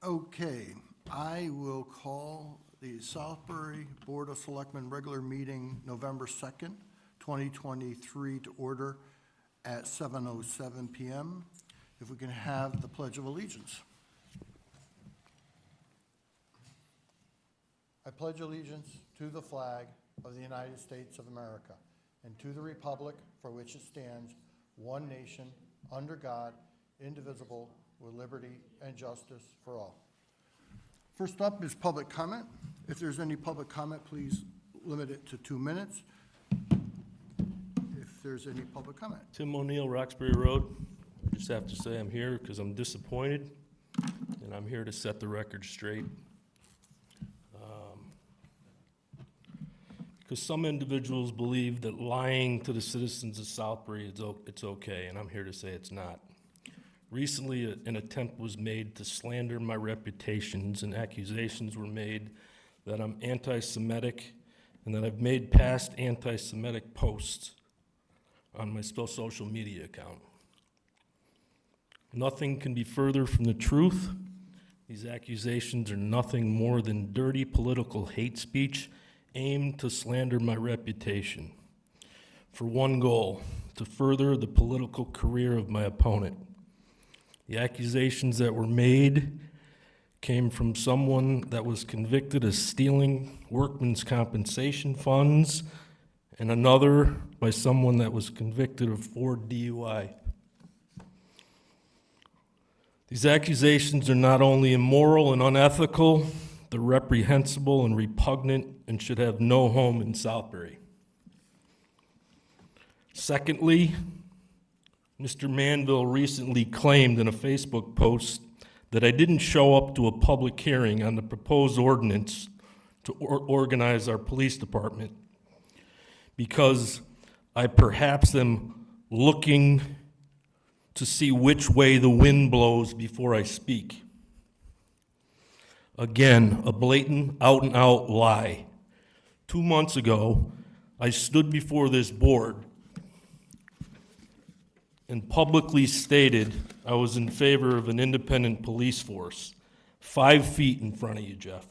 Okay, I will call the Southbury Board of Selectmen regular meeting November 2nd, 2023 to order at 7:07 PM. If we can have the Pledge of Allegiance. I pledge allegiance to the flag of the United States of America and to the republic for which it stands, one nation, under God, indivisible, with liberty and justice for all. First up is public comment. If there's any public comment, please limit it to 2 minutes. If there's any public comment. Tim O'Neill, Roxbury Road. I just have to say I'm here because I'm disappointed, and I'm here to set the record straight. Because some individuals believe that lying to the citizens of Southbury, it's okay, and I'm here to say it's not. Recently, an attempt was made to slander my reputations, and accusations were made that I'm anti-Semitic and that I've made past anti-Semitic posts on my social media account. Nothing can be further from the truth. These accusations are nothing more than dirty political hate speech aimed to slander my reputation for one goal: to further the political career of my opponent. The accusations that were made came from someone that was convicted of stealing workmen's compensation funds, and another by someone that was convicted of 4 DUI. These accusations are not only immoral and unethical, they're reprehensible and repugnant and should have no home in Southbury. Secondly, Mr. Manville recently claimed in a Facebook post that I didn't show up to a public hearing on the proposed ordinance to organize our police department because I perhaps am looking to see which way the wind blows before I speak. Again, a blatant, out-and-out lie. 2 months ago, I stood before this board and publicly stated I was in favor of an independent police force, 5 feet in front of you, Jeff.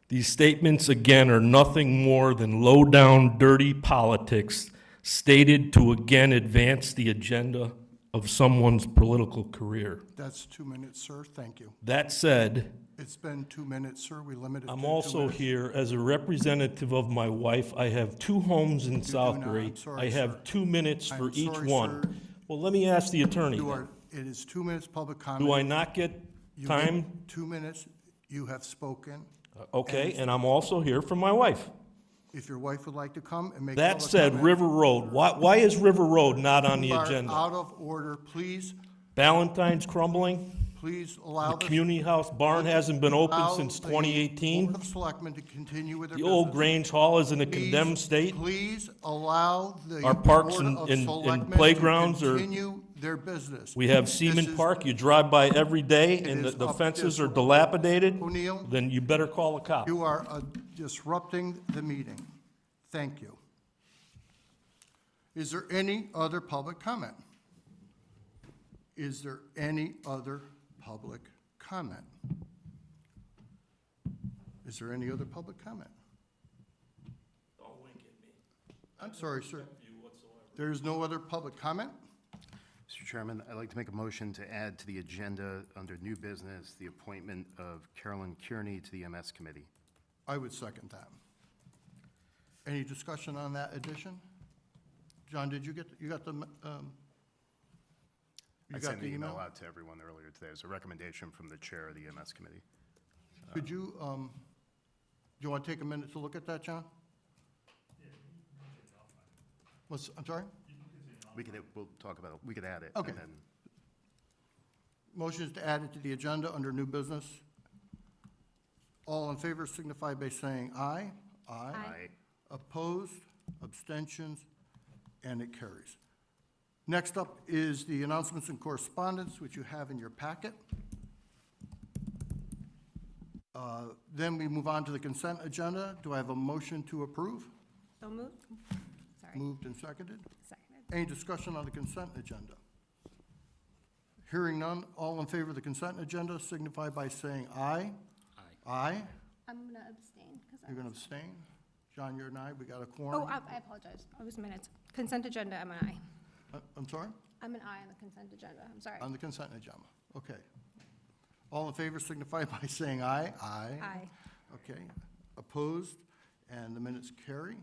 These statements, again, are nothing more than low-down, dirty politics stated to again advance the agenda of someone's political career. That's 2 minutes, sir. Thank you. That said, It's been 2 minutes, sir. We limited it to 2 I'm minutes. also here as a representative of my wife. I have 2 homes in do not. Southbury. I'm sorry, I have sir. 2 minutes for I'm each sorry, one. sir. Well, let me ask the attorney It then. is 2 minutes public comment. Do I not get You time? get 2 minutes. You have spoken. Okay, and I'm also here for my wife. If your wife would like to come and make That public said, comment, River Road, why is River Road not on the you are agenda? out of order. Please Valentine's crumbling? allow The the community house barn hasn't been open since the 2018? Board of Selectmen to continue with their The business. old Grange Hall is in a Please- condemned state? Please allow the Our parks Board and- of and Selectmen playgrounds to are- continue their business. We have This Seaman is- Park, you drive by every day and is the up- fences this- are dilapidated, O'Neill, then you better call a cop. you are disrupting the meeting. Thank you. Is there any other public comment? Is there any other public comment? Is there any other public comment? Don't wink at me. I'm sorry, sir. There is no other public comment? Mr. Chairman, I'd like to make a motion to add to the agenda under new business the appointment of Carolyn Kearney to the MS Committee. I would second that. Any discussion on that addition? John, did you got the, I sent an email out to everyone earlier today. It was a recommendation from the chair of the MS Committee. Could you, do you want to take a minute to look at that, John? I'm sorry? We'll talk about it. We could add it. Okay. And then Motion is to add it to the agenda under new business. All in favor signify by saying aye. Aye. Opposed, abstentions, and it carries. Next up is the announcements and correspondence, which you have in your packet. Then we move on to the consent agenda. Do I have a motion to approve? So moved. Sorry. Moved and seconded. Seconded. Any discussion on the consent agenda? Hearing none, all in favor of the consent agenda signify by saying aye. Aye. I'm going to abstain because You're going to abstain? John, you're an aye, we got a quorum? Oh, I apologize. I was minutes. Consent agenda, I'm an aye. I'm sorry? I'm an aye on the consent agenda. I'm sorry. On the consent agenda, okay. All in favor signify by saying aye. Aye. Aye. Okay, opposed, and the minutes carry.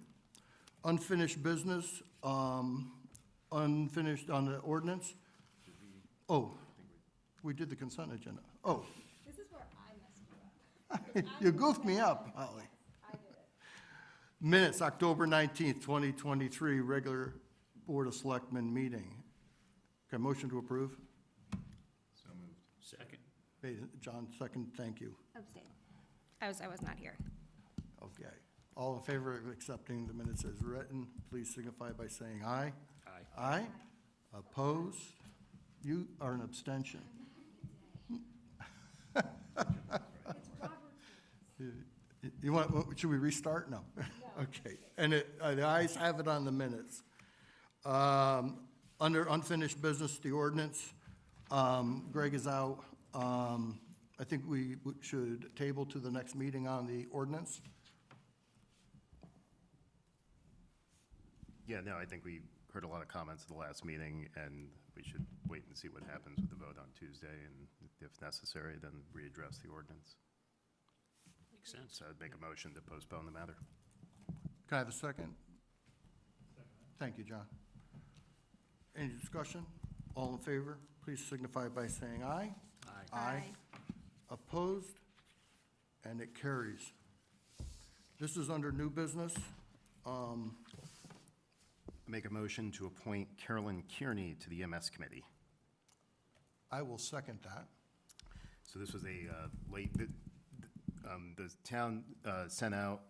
Unfinished business, unfinished on the ordinance. Oh, we did the consent agenda. Oh, This is where I messed you up. you goofed me up, Holly. I did it. Minutes, October 19th, 2023, regular Board of Selectmen meeting. Okay, motion to approve? Second. Hey, John, second, thank you. Abstain. I was not here. Okay. All in favor of accepting the minutes as written, please signify by saying aye. Aye. Aye. Opposed? You are an abstention. You want, should we restart? No. Okay. And the ayes have it on the minutes. Under unfinished business, the ordinance, Greg is out. I think we should table to the next meeting on the ordinance. Yeah, no, I think we heard a lot of comments at the last meeting, and we should wait and see what happens with the vote on Tuesday, and if necessary, then readdress the ordinance. Makes sense. So I'd make a motion to postpone the matter. Can I have a second? Thank you, John. Any discussion? All in favor, please signify by saying aye. Aye. Aye. Opposed? And it carries. This is under new business. Make a motion to appoint Carolyn Kearney to the MS Committee. I will second that. So this was a the town sent out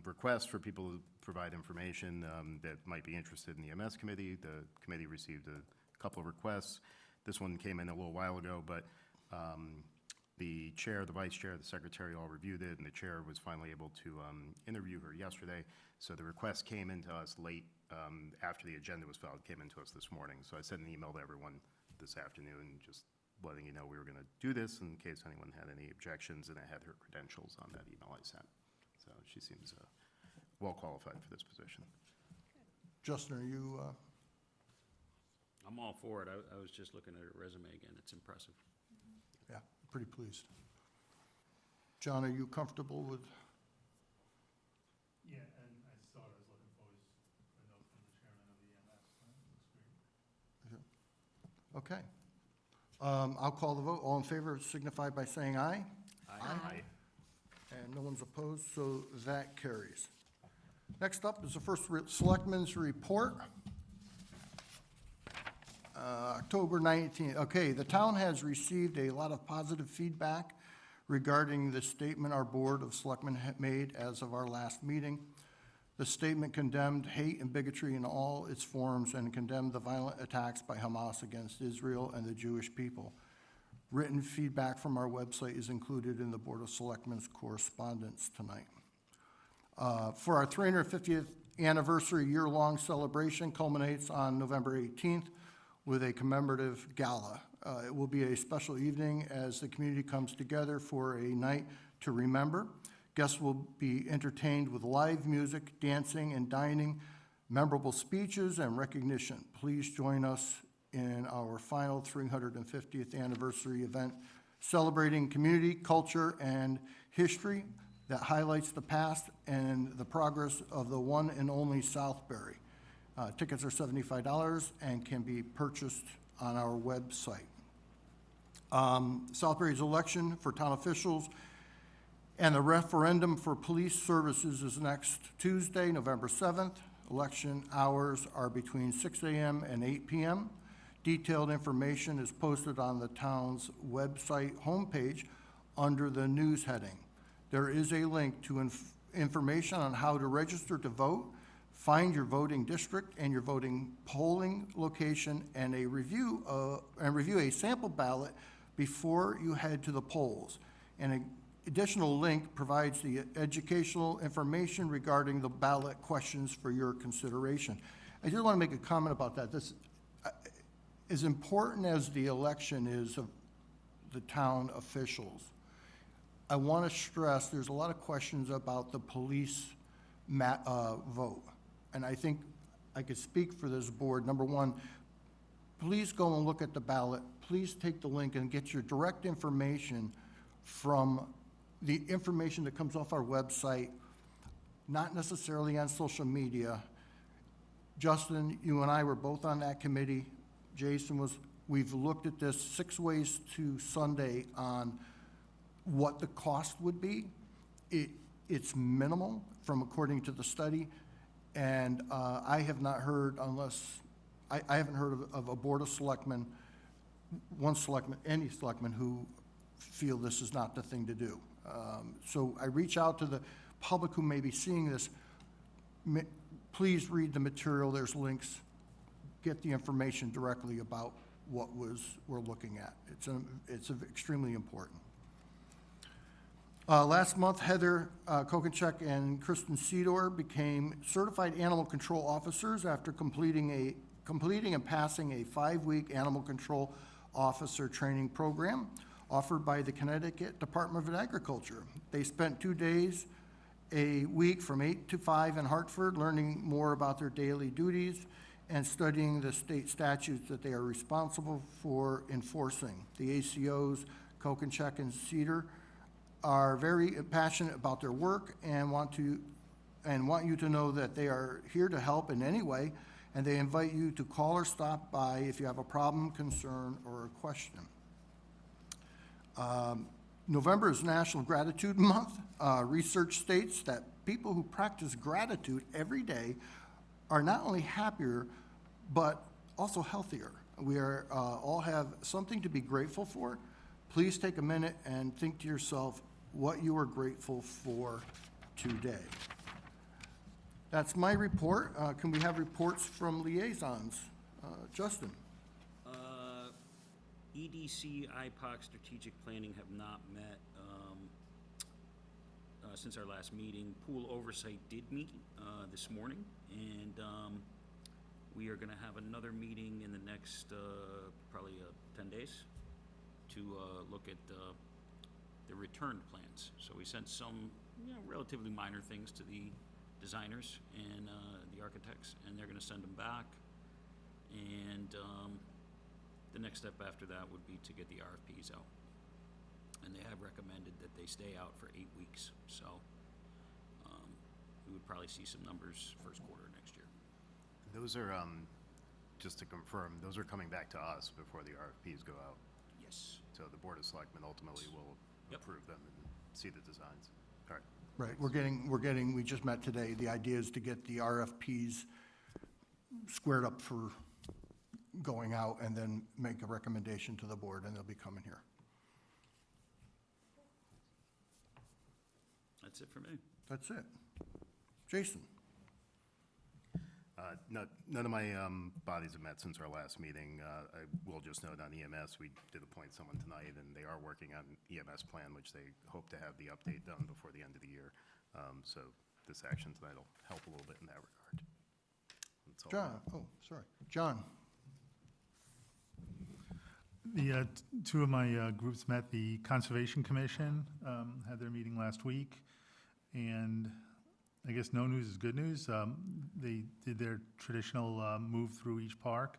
requests for people to provide information that might be interested in the MS Committee. The committee received a couple of requests. This one came in a little while ago, but the chair, the vice chair, the secretary all reviewed it, and the chair was finally able to interview her yesterday. So the request came into us late after the agenda was filed, came into us this morning. So I sent an email to everyone this afternoon, just letting you know we were going to do this in case anyone had any objections, and I had her credentials on that email I sent. So she seems well qualified for this position. Justin, are you, I'm all for it. I was just looking at her resume again. It's impressive. yeah, pretty pleased. John, are you comfortable with? Yeah, and I saw it, I was looking for a note from the chairman of the EMS, looks great. Okay. I'll call the vote. All in favor signify by saying aye. Aye. And no one's opposed, so that carries. Next up is the first Selectmen's report. October 19th. Okay, the town has received a lot of positive feedback regarding the statement our Board of Selectmen had made as of our last meeting. The statement condemned hate and bigotry in all its forms and condemned the violent attacks by Hamas against Israel and the Jewish people. Written feedback from our website is included in the Board of Selectmen's correspondence tonight. For our 350th anniversary year-long celebration culminates on November 18th with a commemorative gala. It will be a special evening as the community comes together for a night to remember. Guests will be entertained with live music, dancing, and dining, memorable speeches, and recognition. Please join us in our final 350th anniversary event celebrating community, culture, and history that highlights the past and the progress of the one and only Southbury. Tickets are $75 and can be purchased on our website. Southbury's election for town officials and the referendum for police services is next Tuesday, November 7th. Election hours are between 6 a.m. and 8 p.m. Detailed information is posted on the town's website homepage under the news heading. There is a link to information on how to register to vote, find your voting district and your voting polling location, and review a sample ballot before you head to the polls. And an additional link provides the educational information regarding the ballot questions for your consideration. I just want to make a comment about that. as important as the election is of the town officials, I want to stress, there's a lot of questions about the police vote. And I think I could speak for this board. Number one, please go and look at the ballot. Please take the link and get your direct information from the information that comes off our website, not necessarily on social media. Justin, you and I were both on that committee. Jason was, we've looked at this 6 ways to Sunday on what the cost would be. It's minimal from according to the study. And I have not heard, unless, I haven't heard of a board of selectmen, one selectman, any selectman who feel this is not the thing to do. So I reach out to the public who may be seeing this. Please read the material, there's links, get the information directly about what we're looking at. It's extremely important. Last month, Heather Kokenchuk and Kristen Sedor became certified animal control officers after completing and passing a 5-week animal control officer training program offered by the Connecticut Department of Agriculture. They spent 2 days a week from 8 to 5 in Hartford, learning more about their daily duties and studying the state statutes that they are responsible for enforcing. The ACOs, Kokenchuk and Cedar, are very passionate about their work and want you to know that they are here to help in any way, and they invite you to call or stop by if you have a problem, concern, or a question. November is National Gratitude Month. Research states that people who practice gratitude every day are not only happier, but also healthier. We are all have something to be grateful for. Please take a minute and think to yourself what you are grateful for today. That's my report. Can we have reports from liaisons? Justin? EDC, IPOC, strategic planning have not met since our last meeting. Pool oversight did meet this morning, and we are gonna have another meeting in the next probably 10 days to look at the return plans. So we sent some, relatively minor things to the designers and the architects, and they're gonna send them back. And the next step after that would be to get the RFPs out. And they have recommended that they stay out for 8 weeks. So we would probably see some numbers first quarter next year. Those are, just to confirm, those are coming back to us before the RFPs go out. Yes. So the Board of Selectmen ultimately will Yep. approve them and see the designs. All right. Right, we just met today. The idea is to get the RFPs squared up for going out and then make a recommendation to the board, and they'll be coming here. That's it for me. That's it. Jason? None of my bodies have met since our last meeting. I will just note on EMS, we did appoint someone tonight, and they are working on EMS plan, which they hope to have the update done before the end of the year. So this action tonight will help a little bit in that regard. That's all I have. John, sorry. John? The two of my groups met. The Conservation Commission had their meeting last week, and I guess no news is good news. They did their traditional move through each park.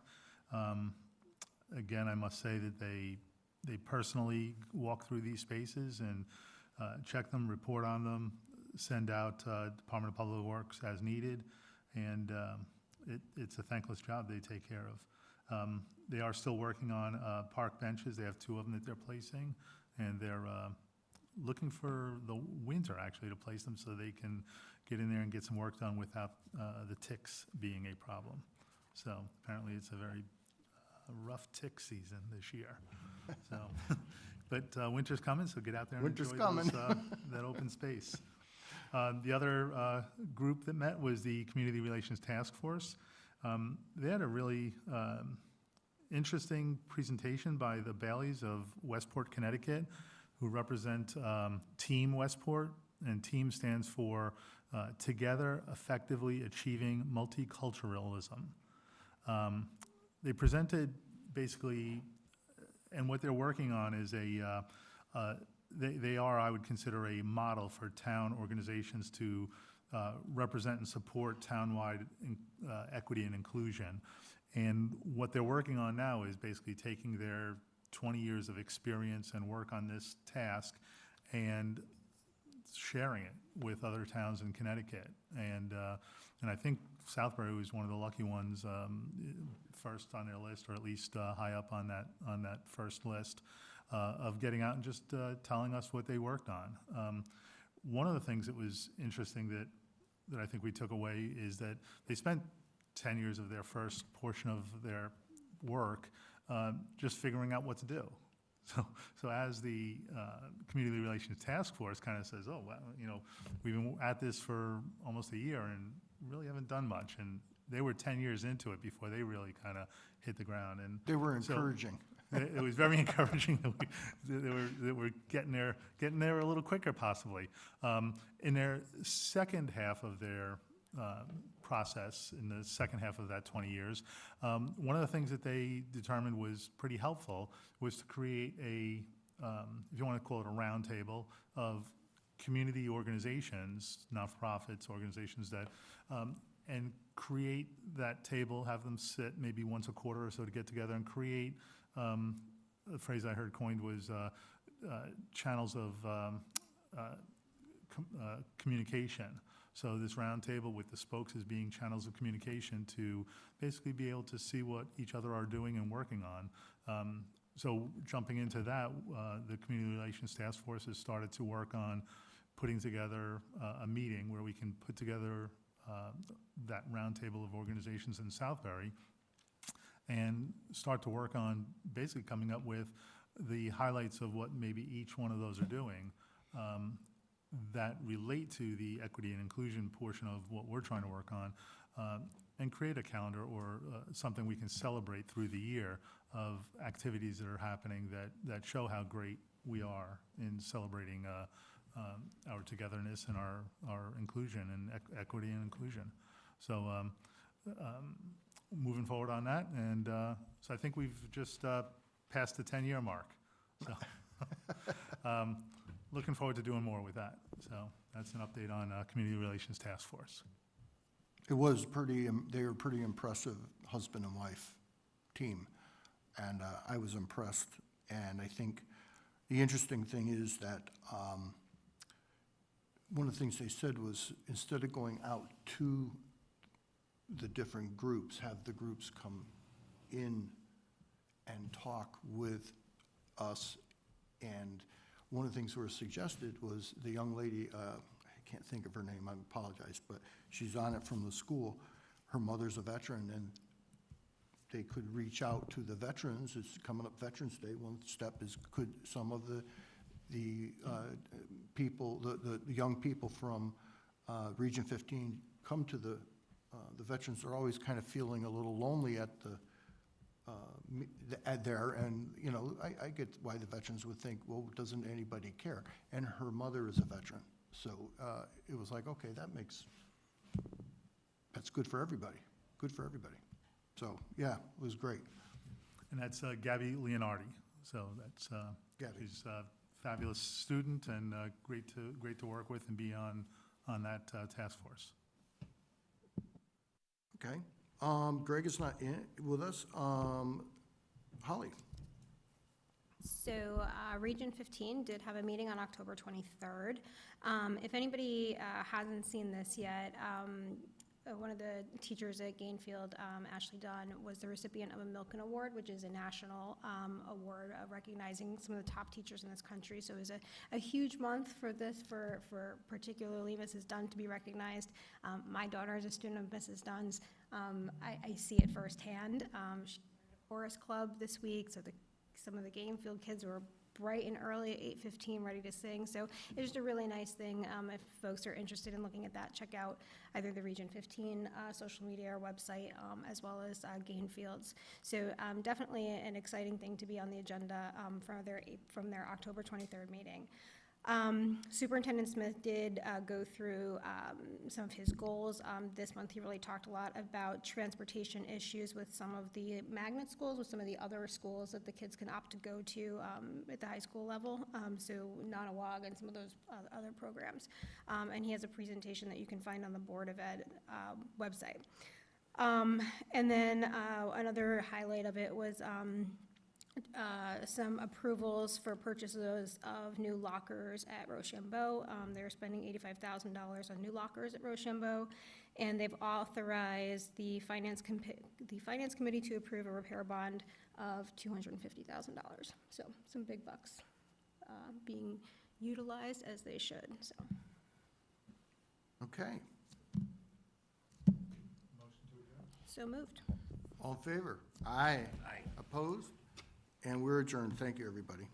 Again, I must say that they personally walk through these spaces and check them, report on them, send out Department of Public Works as needed, and it's a thankless job they take care of. They are still working on park benches. They have 2 of them that they're placing, and they're looking for the winter actually to place them so they can get in there and get some work done without the ticks being a problem. So apparently it's a very rough tick season this year. So, but winter's coming, so get out there and Winter's enjoy coming. that open space. The other group that met was the Community Relations Task Force. They had a really interesting presentation by the Baileys of Westport, Connecticut, who represent Team Westport, and TEAM stands for Together Effectively Achieving Multiculturalism. They presented basically, and what they're working on is they are, I would consider, a model for town organizations to represent and support townwide equity and inclusion. And what they're working on now is basically taking their 20 years of experience and work on this task and sharing it with other towns in Connecticut. And I think Southbury was one of the lucky ones, first on their list, or at least high up on that first list, of getting out and just telling us what they worked on. One of the things that was interesting that I think we took away is that they spent 10 years of their first portion of their work just figuring out what to do. So as the Community Relations Task Force kind of says, oh, well, we've been at this for almost a year and really haven't done much. And they were 10 years into it before they really kind of hit the ground. And They were so encouraging. it was very encouraging that we're getting there a little quicker, possibly. In their second half of their process, in the second half of that 20 years, one of the things that they determined was pretty helpful was to create a, if you want to call it a roundtable of community organizations, not-for-profits, organizations that, and create that table, have them sit maybe once a quarter or so to get together and create, the phrase I heard coined was channels of communication. So this roundtable with the spokes as being channels of communication to basically be able to see what each other are doing and working on. So jumping into that, the Community Relations Task Force has started to work on putting together a meeting where we can put together that roundtable of organizations in Southbury and start to work on basically coming up with the highlights of what maybe each one of those are doing that relate to the equity and inclusion portion of what we're trying to work on, and create a calendar or something we can celebrate through the year of activities that are happening that show how great we are in celebrating our togetherness and our inclusion and equity and inclusion. So moving forward on that, and so I think we've just passed the 10-year mark. So looking forward to doing more with that. So that's an update on Community Relations Task Force. It was pretty, they were pretty impressive husband and wife team, and I was impressed. And I think the interesting thing is that one of the things they said was, instead of going out to the different groups, have the groups come in and talk with us. And one of the things that were suggested was the young lady, I can't think of her name, I apologize, but she's on it from the school. Her mother's a veteran, and they could reach out to the veterans. It's coming up Veterans Day. One step is, could some of the people, the young people from Region 15 come to the veterans are always kind of feeling a little lonely at there, and I get why the veterans would think, well, doesn't anybody care? And her mother is a veteran, so it was like, okay, that's good for everybody, So yeah, it was great. And that's Gabby Leonardi. So that's Gabby. she's a fabulous student and great to work with and be on that task force. Okay. Greg is not in with us. Holly. So Region 15 did have a meeting on October 23rd. If anybody hasn't seen this yet, one of the teachers at Gainfield, Ashley Dunn, was the recipient of a Milken Award, which is a national award recognizing some of the top teachers in this country. So it was a huge month for this, for particularly Mrs. Dunn to be recognized. My daughter is a student of Mrs. Dunn's. I see it firsthand. She started a chorus club this week, so some of the Gainfield kids were bright and early at 8:15, ready to sing. So it's just a really nice thing. If folks are interested in looking at that, check out either the Region 15 social media or website, as well as Gainfield's. So definitely an exciting thing to be on the agenda from their October 23rd meeting. Superintendent Smith did go through some of his goals. This month, he really talked a lot about transportation issues with some of the magnet schools, with some of the other schools that the kids can opt to go to at the high school level, so Nanawag and some of those other programs. And he has a presentation that you can find on the Board of Ed website. And then another highlight of it was some approvals for purchases of new lockers at Rochambeau. They're spending $85,000 on new lockers at Rochambeau, and they've authorized the finance committee to approve a repair bond of $250,000. So some big bucks being utilized as they should, so. Okay, So moved. all in favor? Aye. Aye. Opposed? And we're adjourned. Thank you, everybody.